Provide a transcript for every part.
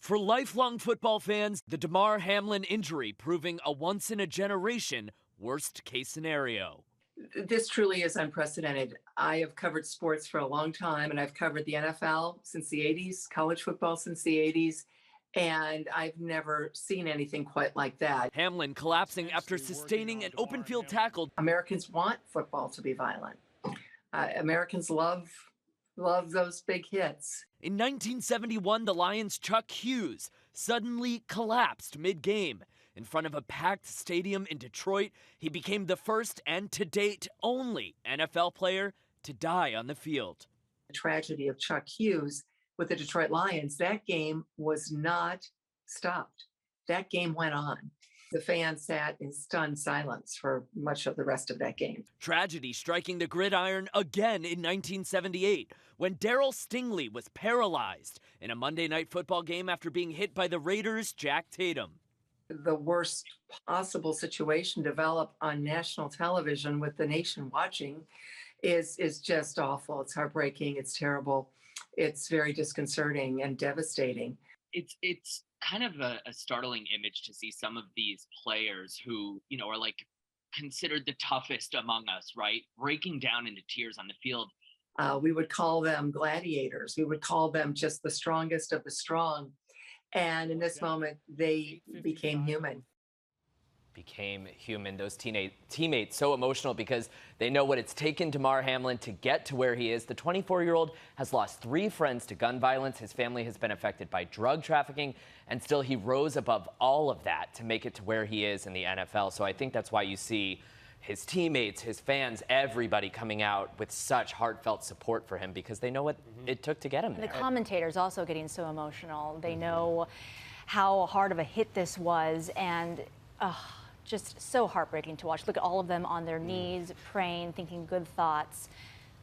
For lifelong football fans, the Damar Hamlin injury proving a once-in-a-generation worst-case scenario. This truly is unprecedented. I have covered sports for a long time, and I've covered the NFL since the 80s, college football since the 80s, and I've never seen anything quite like that. Hamlin collapsing after sustaining an open-field tackle. Americans want football to be violent. Americans love those big hits. In 1971, the Lions' Chuck Hughes suddenly collapsed mid-game. In front of a packed stadium in Detroit, he became the first and to date only NFL player to die on the field. The tragedy of Chuck Hughes with the Detroit Lions, that game was not stopped. That game went on. The fans sat in stunned silence for much of the rest of that game. Tragedy striking the gridiron again in 1978, when Darryl Stingley was paralyzed in a Monday Night Football game after being hit by the Raiders' Jack Tatum. The worst possible situation developed on national television with the nation watching is just awful. It's heartbreaking. It's terrible. It's very disconcerting and devastating. It's kind of a startling image to see some of these players who, are like considered the toughest among us, right? Breaking down into tears on the field. We would call them gladiators. We would call them just the strongest of the strong. And in this moment, they became human. Those teammates so emotional because they know what it's taken Damar Hamlin to get to where he is. The 24-year-old has lost 3 friends to gun violence. His family has been affected by drug trafficking, and still he rose above all of that to make it to where he is in the NFL. So I think that's why you see his teammates, his fans, everybody coming out with such heartfelt support for him because they know what it took to get him there. The commentators also getting so emotional. They know how hard of a hit this was, and just so heartbreaking to watch. Look at all of them on their knees, praying, thinking good thoughts.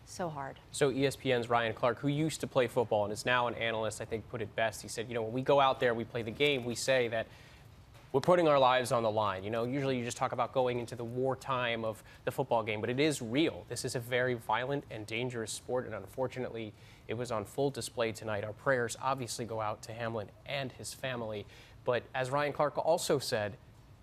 So hard. So ESPN's Ryan Clark, who used to play football and is now an analyst, I think put it best. He said, when we go out there, we play the game, we say that we're putting our lives on the line. Usually you just talk about going into the wartime of the football game, but it is real. This is a very violent and dangerous sport, and unfortunately, it was on full display tonight. Our prayers obviously go out to Hamlin and his family, but as Ryan Clark also said,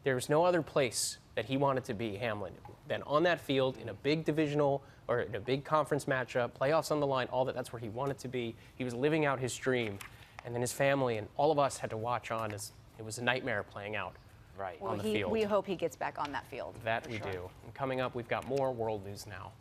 there's no other place that he wanted to be, Hamlin, than on that field in a big divisional or in a big conference matchup, playoffs on the line, all that. That's where he wanted to be. He was living out his dream, and then his family and all of us had to watch on as it was a nightmare playing out on the field. We hope he gets back on that field. That we do. And coming up, we've got more World News Now.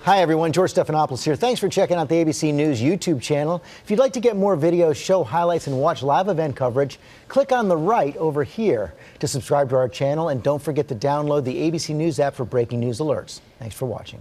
Hi, everyone. George Stephanopoulos here. Thanks for checking out the ABC News YouTube channel. If you'd like to get more videos, show highlights, and watch live event coverage, click on the right over here to subscribe to our channel. And don't forget to download the ABC News app for breaking news alerts. Thanks for watching.